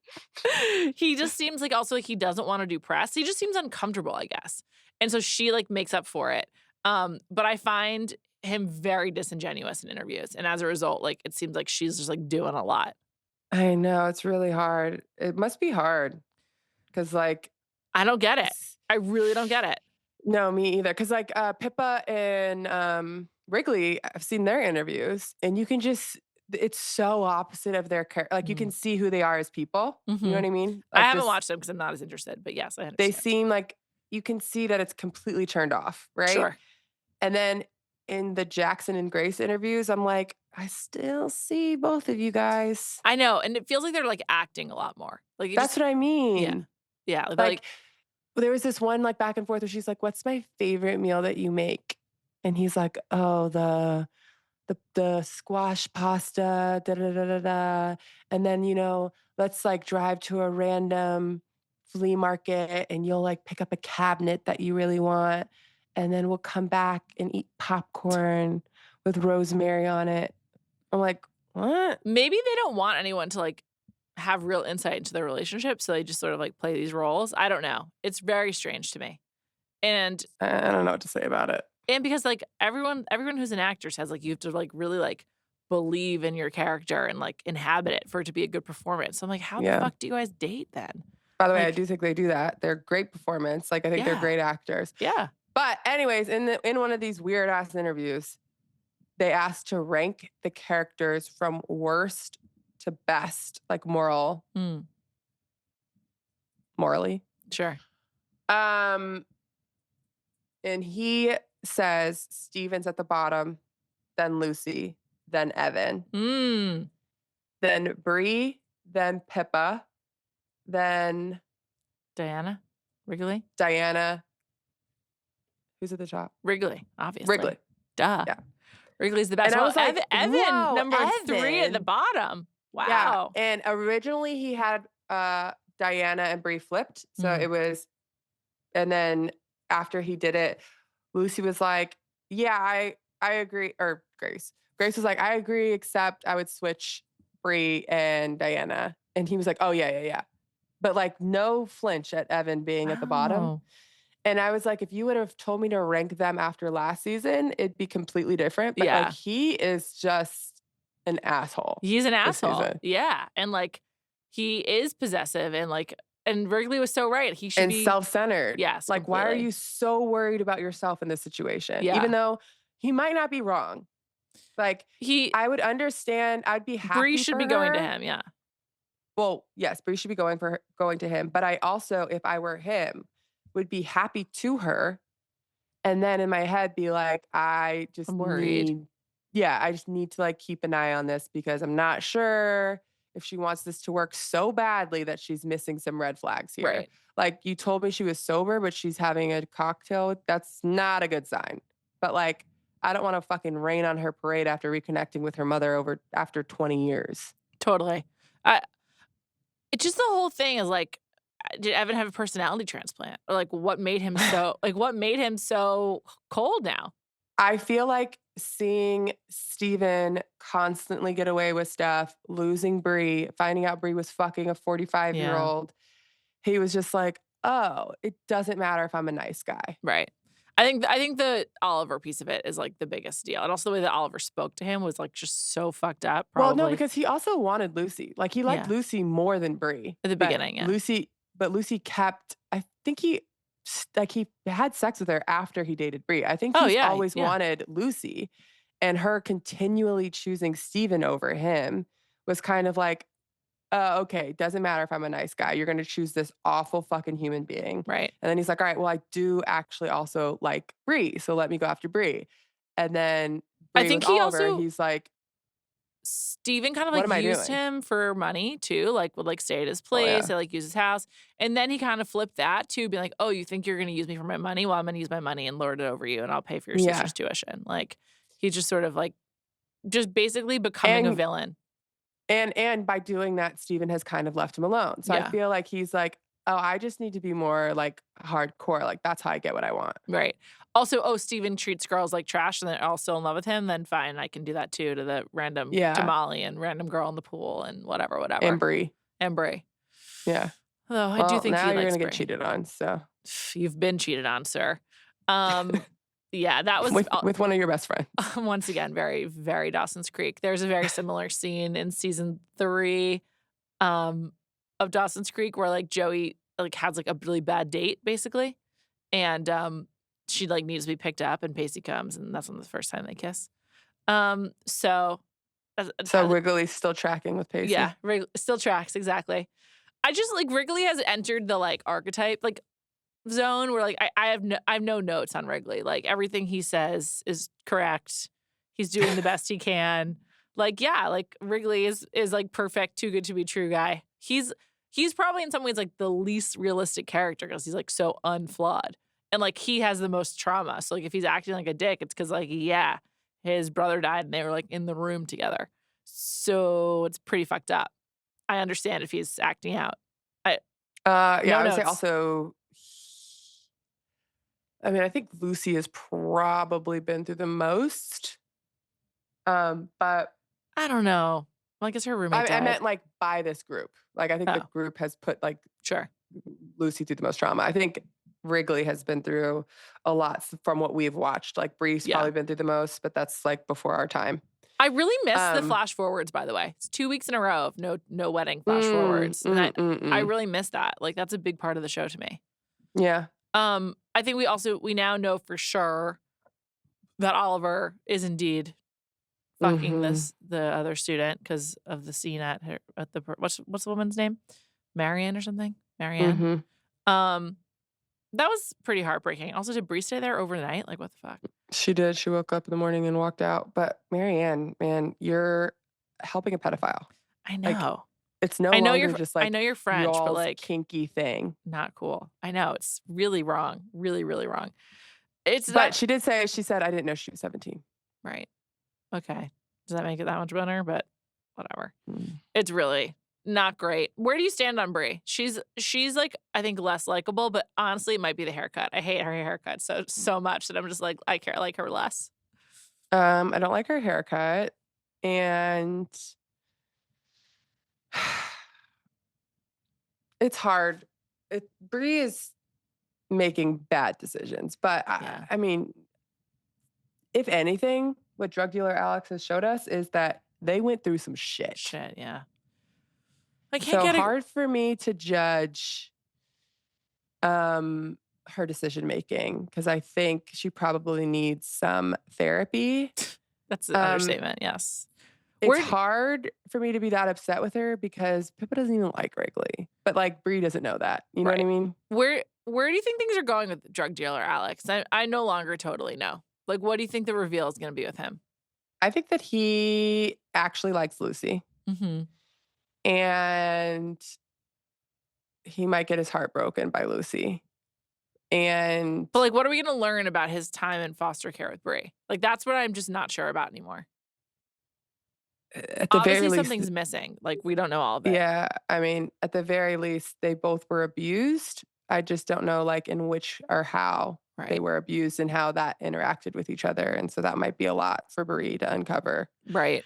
he just seems like also like he doesn't wanna do press. He just seems uncomfortable, I guess. And so she, like, makes up for it. But I find him very disingenuous in interviews, and as a result, like, it seems like she's just, like, doing a lot. I know, it's really hard. It must be hard because, like, I don't get it. s I really don't get it. no, me either. Because like, Pippa and, Wrigley, I've seen their interviews, and you can just it's so opposite of their like, you can Mm. see who they are as people, you know what Mhm. I mean? I Like, haven't just watched them because 'cause I'm not as interested, but yes, I they understand. seem like you can see that it's completely turned off, right? Sure. And then in the Jackson and Grace interviews, I'm like, "I still see both of you guys." I know, and it feels like they're, like, acting a lot more. Like, it That's just what I yeah. mean. Yeah, they're like, Like, there was this one, like, back and forth where she's like, "What's my favorite meal that you make?" And he's like, "Oh, the squash pasta, da da da da da, and then, let's, like, drive to a random flea market, and you'll, like, pick up a cabinet that you really want, and then we'll come back and eat popcorn with rosemary on it." I'm like, "What?" maybe they don't want anyone to, like, have real insight into their relationship, so they just sort of, like, play these roles. I don't know. It's very strange to me. And I don't know what to say about it. because, like, everyone who's an actor says, like, you have to, like, really, like, believe in your character and, like, inhabit it for it to be a good performance. So I'm like, "How the Yeah. fuck do you guys date then?" By the way, I Like do think they do that. They're great performance, like, I think they're yeah. great actors. Yeah. But anyways, in one of these weird ass interviews, they asked to rank the characters from worst to best, like Mm, morally. sure. Um, and he says Steven's at the bottom, then Lucy, then Evan, Mm. then Bree, then Pippa, then Diana? Wrigley? Diana. Who's at the top? Wrigley, obviously. Wrigley. Duh. Yeah. Wrigley's the best. And I Well, was like, Evan, whoa, number 3 at the Evan. bottom. Yeah. Wow. And originally he had Diana and Bree flipped. So Mm. it was, and then after he did it, Lucy was like, "Yeah, I agree." Or Grace. Grace was like, "I agree, except I would switch Bree and Diana." And he was like, "Oh yeah, yeah, yeah." But like no flinch at Evan being at the bottom. Wow. And I was like, if you would have told me to rank them after last season, it'd be completely different. But like Yeah. he is just an asshole He's an this asshole. season. Yeah, and, like, he is possessive and, like and Wrigley was so right. He should And be self-centered. yes, Like, why are completely. you so worried about yourself in this situation? Even Yeah. though he might not be wrong. Like, He I would understand, I'd be Bree happy should for be going to her. him, yeah. Well, yes, Bree should be going to him, but I also, if I were him, would be happy to her, and then in my head be like, "I just I'm worried. need." Yeah, I just need to, like, keep an eye on this because I'm not sure if she wants this to work so badly that she's missing some red flags here. Right. Like, you told me she was sober, but she's having a cocktail. That's not a good sign. But, like, I don't wanna fucking rain on her parade after reconnecting with her mother after 20 years. Totally. I it's just the whole thing is, like, did Evan have a personality transplant? Or, like, what made him so cold now? I feel like seeing Steven constantly get away with stuff, losing Bree, finding out Bree was fucking a Yeah. 45-year-old, he was just like, "Oh, it doesn't matter if I'm a nice guy." Right. I think the Oliver piece of it is, like, the biggest deal, and also the way that Oliver spoke to him was, like, just so fucked up, Well, no, probably. because he also wanted Lucy. Like, he liked Yeah. Lucy more than Bree, At the beginning, yeah. Lucy kept I think he had sex with her after he dated Bree. I think Oh, he's yeah, always yeah. wanted Lucy, and her continually choosing Steven over him was kind of like, "Oh, okay, doesn't matter if I'm a nice guy. You're gonna choose this awful fucking human being." Right. And then he's like, "All right, well, I do actually also like Bree, so let me go after Bree." And then I Bree think with he Oliver, also he's like, Steven kind of, "What like, am I used doing?" him for money too, like, would, like, stay at his Oh, place, yeah. they, like, use his house, and then he kind of flipped that to be like, "Oh, you think you're gonna use me for my money? Well, I'm gonna use my money and lord it over you, and I'll pay for your Yeah. sister's tuition." Like, he's just sort of, like, just basically becoming a And villain. and by doing that, Steven has kind of left him alone. So I Yeah. feel like he's like, "Oh, I just need to be more, like, hardcore, like, that's how I get what I want." Right. Also, oh, Steven treats girls like trash and they're all still in love with him, then fine, I can do that too to the random to Yeah, Molly and random girl in the pool and whatever, and whatever. Bree. And Brie. Yeah. Oh, I do Well, think now he you're likes gonna get Brie. cheated on, so You've been cheated on, sir. Um, yeah, that was with one of your best friends. once again very, very Dawson's Creek. There's a very similar scene in season 3, um, of Dawson's Creek where, like, Joey, like, has, like, a really bad date, basically, and, she, like, needs to be picked up, and Pacey comes, and that's when the first time they kiss. So, So Wrigley's still tracking with yeah, Pacey. still tracks, exactly. I just like, Wrigley has entered the, like, archetype, like, zone where, like, I have no notes on Wrigley, like, everything he says is correct. He's doing the best he can. Like, yeah, like, Wrigley is, like, perfect, too good to be true guy. He's probably in some ways, like, the least realistic character because he's, like, so unflawed, and, like, he has the most trauma, so, like, if he's acting like a dick, it's because like, yeah, his brother died and they were, like, in the room together. So, it's pretty fucked up. I understand if he's acting out. I Yeah, no I would say notes. also I mean, I think Lucy has probably been through the most, but I don't know. Well, I guess her roommate I died. meant, like, by this group. Like, I think the Oh, group has put, like, sure. Lucy through the most trauma. I think Wrigley has been through a lot from what we've watched. Like, Bree's Yeah. probably been through the most, but that's, like, before our time. I really miss the Um, flash forwards, by the way. It's 2 weeks in a row of no wedding flash forwards, and I mm. really miss that. Like, that's a big part of the show to me. Yeah. I think we now know for sure that Oliver is indeed fucking Mhm. the other student because of the scene at the what's the woman's name? Marianne or something? Marianne? Mhm. Um, that was pretty heartbreaking. Also, did Bree stay there overnight? Like, what the fuck? She did. She woke up in the morning and walked out. But Marianne, man, you're helping a pedophile. I Like, know. it's no longer just, I like, know you're French, but, y'all's like, kinky thing. not cool. I know, it's really wrong. Really, really wrong. It's But that she said, "I didn't know she was 17." right. Okay. Does that make it that much better? But whatever. Mm. It's really not great. Where do you stand on Brie? She's, like, I think less likable, but honestly, it might be the haircut. I hate her haircut so much that I'm just like, I like her less. I don't like her haircut, and it's hard. Bree is making bad decisions, but Yeah. I mean, if anything, what drug dealer Alex has showed us is that they went through some shit. Shit, yeah. I can't So get a hard for me to judge um her decision making because I think she probably needs some therapy. that's an Um understatement, yes. it's Where hard for me to be that upset with her because Pippa doesn't even like Wrigley. But like Bree doesn't know that. You know what I right. mean? Where do you think things are going with drug dealer Alex? I no longer totally know. Like, what do you think the reveal is gonna be with him? I think that he actually likes Lucy Mhm. and he might get his heart broken by Lucy. And But, like, what are we gonna learn about his time in foster care with Bree? Like, that's what I'm just not sure about anymore. at the very Obviously, least, something's missing, like, we don't know all of it. yeah, I mean, at the very least, they both were abused. I just don't know like in which or how. they Right. were abused and how that interacted with each other. And so that might be a lot for Brie to uncover. Right.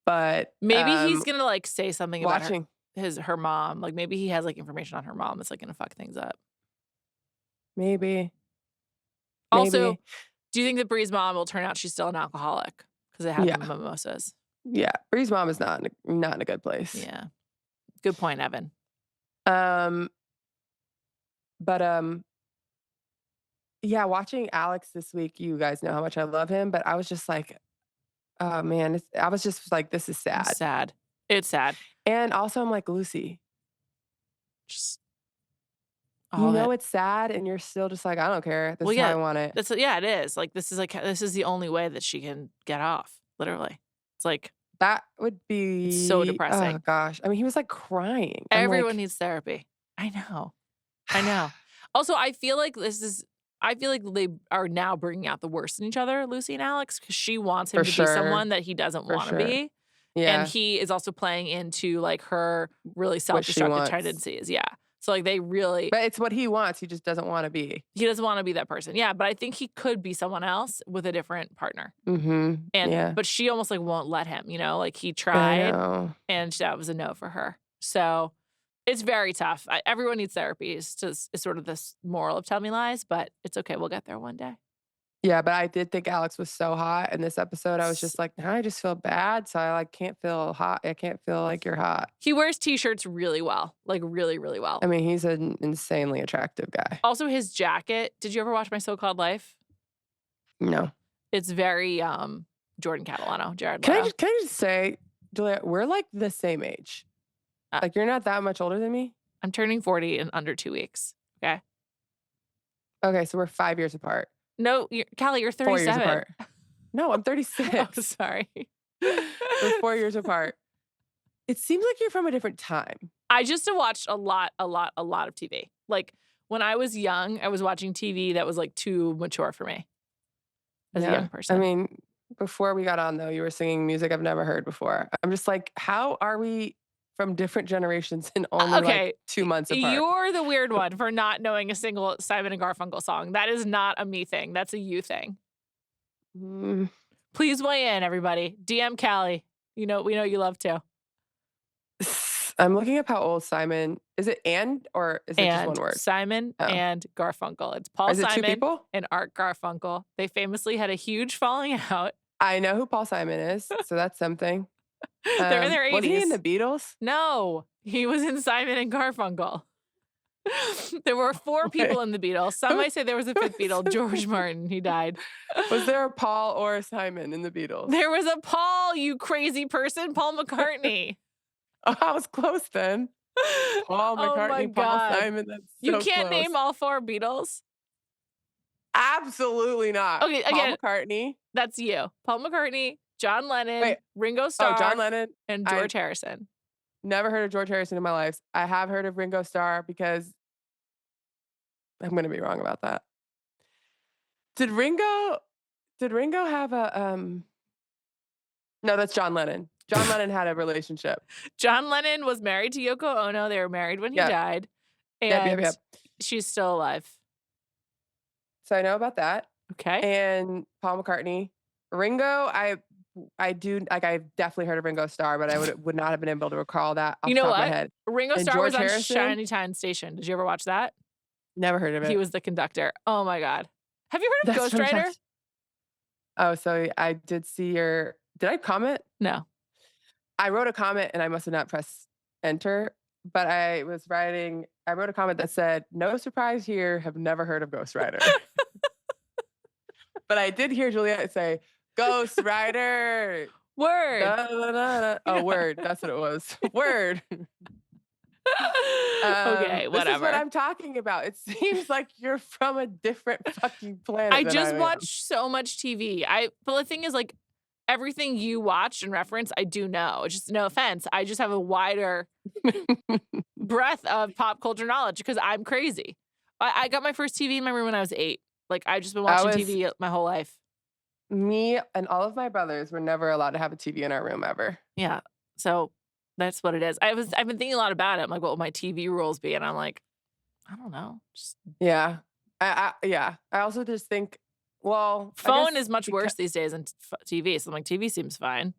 But Maybe he's gonna, like, say something about watching, her mom. Like, maybe he has, like, information on her mom that's, like, gonna fuck things up. maybe, Also, maybe. do you think that Bree's mom will turn out she's still an alcoholic because they had the Yeah. mimosas? Yeah. Brie's mom is not in a good place. Yeah. Good point, Evan. Um, but yeah, watching Alex this week, you guys know how much I love him, but I was just like, oh man, I was just like, this is It's sad. sad. It's sad. And also I'm like, Lucy, Just you all of know it. it's sad and you're still just like, I don't care. This Well, is how yeah, I want it. yeah, it is. This is the only way that she can get off, literally. It's like That would it's so be, oh depressing. gosh. I mean, he was like crying. I'm Everyone like, needs therapy. I know. I know. Also, I feel like they are now bringing out the worst in each other, Lucy and Alex, because she wants for him to be sure. someone that he doesn't For wanna sure. be, and Yeah. he is also playing into, like, her really What she self-destructive wants. tendencies, yeah. So, like, they really But it's what he wants. He just doesn't want to be. he doesn't wanna be that person. Yeah, but I think he could be someone else with a different partner, Mhm. Yeah. but she almost, like, won't let him, you know? Like, he I tried, know. and that was a no for her. So, it's very tough. Everyone needs therapy is sort of this moral of Tell Me Lies, but it's okay, we'll get there one day. Yeah, but I did think Alex was so hot in this episode. I was S just like, now I just feel bad. So I like can't feel hot. I can't feel like you're hot. He wears T-shirts really well, like, really, really well. I mean, he's an insanely attractive guy. Also, his jacket did you ever watch My So-Called Life? No. It's very, Jordan Catalano, Jared Can I Leto. just can I just say, Juliet, we're like the same age. Uh, Like you're not that much older than me. I'm turning 40 in under 2 weeks, okay? Okay, so we're 5 years apart. No, Callie, you're 4 years 37. apart. No, I'm Oh, 36. sorry. We're 4 years apart. It seems like you're from a different time. I just have watched a lot of TV. Like, when I was young, I was watching TV that was, like, too mature for me as a Yeah. young I person. mean, before we got on though, you were singing music I've never heard before. I'm just like, how are we from different generations and only like Okay, 2 months apart? you're the weird one for not knowing a single Simon and Garfunkel song. That is not a me thing. That's a you thing. Mm. Please weigh in, everybody. DM Callie. You know, we know you love to. I'm looking up how old Simon is. It or is it just one And word? Simon Oh, and Garfunkel. It's Paul is it two Simon people? and Art Garfunkel. They famously had a huge falling out. I know who Paul Simon is, so that's something. They're in their Wasn't he in 80s. the Beatles? No, he was in Simon and Garfunkel. There were 4 Wait, people in the Beatles. Some who- might say there was a 5th Beatle, George Martin. He died. was there a Paul or a Simon in the Beatles? There was a Paul, you crazy person, Paul McCartney. Oh, I was close then. Paul Oh my McCartney, Paul God. Simon. That's You so can't close. name all 4 Beatles? Absolutely not. Okay, Paul again, McCartney. that's you. Paul McCartney, John Lennon, Wait. Ringo Oh, Starr, John Lennon. and I George Harrison. never heard of George Harrison in my life. I have heard of Ringo Starr because I'm going to be wrong about that. Did Ringo have a No, that's John Lennon. John Lennon had a relationship. John Lennon was married to Yoko Ono. They were married when he Yep. died, Yep, and yep. she's still alive. So I know about that. Okay. And Paul McCartney. Ringo, I do like I've definitely heard of Ringo Starr, but I would not have been able to recall that off You the know top of my what? head. Ringo And Starr was George on Harrison? Shiny Town Station. Did you ever watch that? Never heard of it. He was the conductor. Oh my God. Have you heard of That's Ghost Rider? fantastic. Oh, so I did see your did I comment? No. I wrote a comment and I must have not pressed enter, but I wrote a comment that said, "No surprise here, have never heard of Ghost Rider." But I did hear Juliet say, "Ghost Rider." Word. Da, da, da, da. Oh, Yeah. word. That's what it was. Word. Okay, This is whatever. what I'm talking about. It seems like you're from a different fucking planet. I than just am. watch so much TV. But the thing is, like, everything you watch and reference, I do know. Just no offense. I just have a wider breadth of pop culture knowledge because I'm crazy. I got my first TV in my room when I was 8. Like, I've just been watching TV my whole life. Me and all of my brothers were never allowed to have a TV in our room ever. Yeah. So that's what it is. I've been thinking a lot about it. I'm like, what will my TV rules be? And I'm like, I don't know. Just Yeah. Yeah. I also just think, well, I Phone guess is much because worse these days than TV, so I'm like, TV seems fine.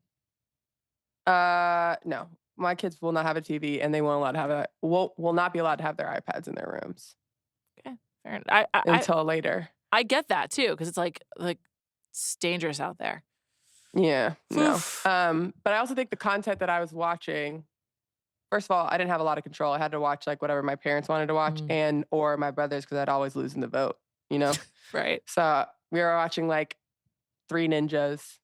no, my kids will not have a TV, and they won't allowed to have a will not be allowed to have their iPads in their rooms Okay, fair enough. I until later. I get that too, because it's like it's dangerous out there. Yeah, no. Oof. But I also think the content that I was watching, first of all, I didn't have a lot of control. I had to watch like whatever my parents wanted to watch Mm, and or my brothers because I'd always lose in the vote, you know? right. So we were watching like Three Ninjas.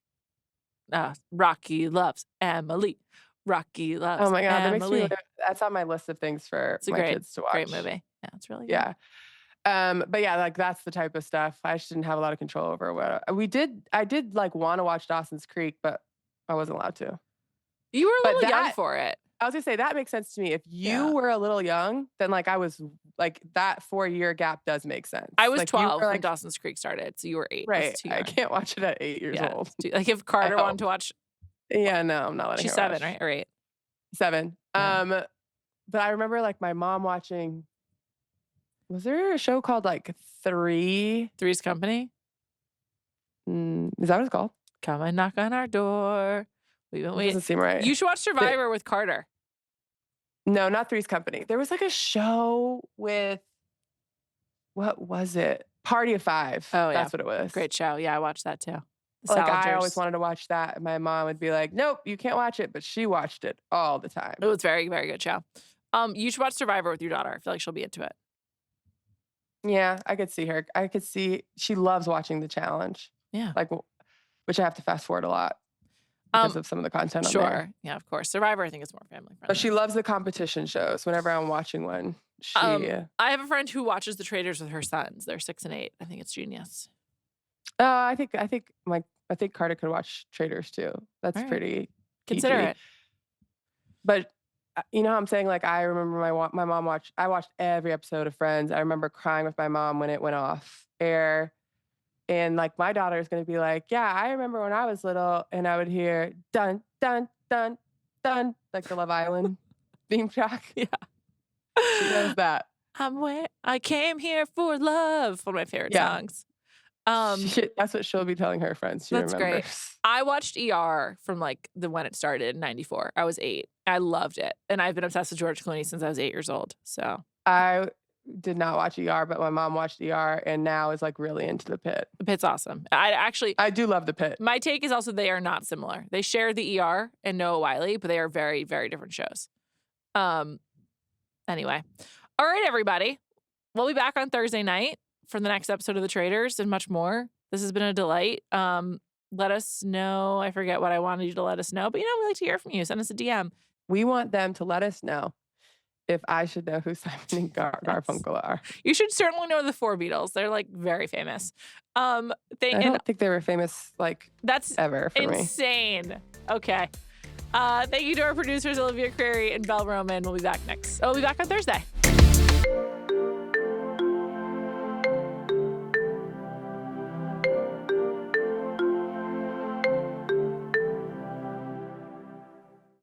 Rocky loves Emily. Rocky Oh loves my god, that makes me Emily. that's on my list of things for It's a my great, kids to great watch. movie. Yeah, it's really good. Yeah. But yeah, like that's the type of stuff I just didn't have a lot of control over. What I did like want to watch Dawson's Creek, but I wasn't allowed to. You were a But little young that for it. I was gonna say that makes sense to me. If you Yeah. were a little young, then like I was like that 4 year gap does make sense. I was Like you 12 were when like Dawson's Creek started, so you were 8. That's right. too I young. can't watch it at 8 years Yeah, old. it's too, like if I Carter wanted hope. to watch, Yeah, no, I'm not letting she's her 7, watch. right? Or 8. 7. Yeah. But I remember like my mom watching. Was there a show called like Three? Three's Company. Is that what it's called? Come and knock on our door. We've been It waiting. doesn't seem right. You should watch There- Survivor with Carter. no, not Three's Company. There was like a show with what was it? Party of Five. Oh, yeah. That's what it was. Great show. Yeah, I watched that too. The Like I always Salingers. wanted to watch that. And my mom would be like, "Nope, you can't watch it," but she watched it all the time. It was very, very good show. You should watch Survivor with your daughter. I feel like she'll be into it. Yeah, I could see her. I could see she loves watching the challenge. Yeah. Like, which I have to fast forward a lot because of some of the content on there. Sure. Yeah, of course. Survivor, I think, is more family friendly. But she loves the competition shows. Whenever I'm watching one, she. I have a friend who watches the Traitors with her sons. They're 6 and 8. I think it's genius. I think Carter could watch Traitors too. That's All right. pretty. Consider PG. it. But you know how I'm saying, like, I remember my mom I watched every episode of Friends. I remember crying with my mom when it went off air. And like my daughter is going to be like, yeah, I remember when I was little and I would hear dun, dun, dun, dun, like the Love Island theme track. Yeah. She knows that. I came here for love. One of my favorite Yeah. songs. That's what she'll be telling her friends. She That's remembers. great. I watched ER from like when it started in 94. I was 8. I loved it. And I've been obsessed with George Clooney since I was 8 years old. So I did not watch ER, but my mom watched ER and now is like really into The Pit. The Pit's awesome. I do love The Pit. My take is also they are not similar. They share the ER and Noah Wiley, but they are very, very different shows. Anyway. All right, everybody. We'll be back on Thursday night for the next episode of The Traitors and much more. This has been a delight. Let us know. I forget what I wanted you to let us know, but we like to hear from you. Send us a DM. We want them to let us know if I should know who Simon and Garfunkel are. You should certainly know the 4 Beatles. They're like very famous. I don't think they were famous that's ever for me. Insane. Okay. Thank you to our producers, Olivia Crerie and Belle Roman. We'll be back on Thursday.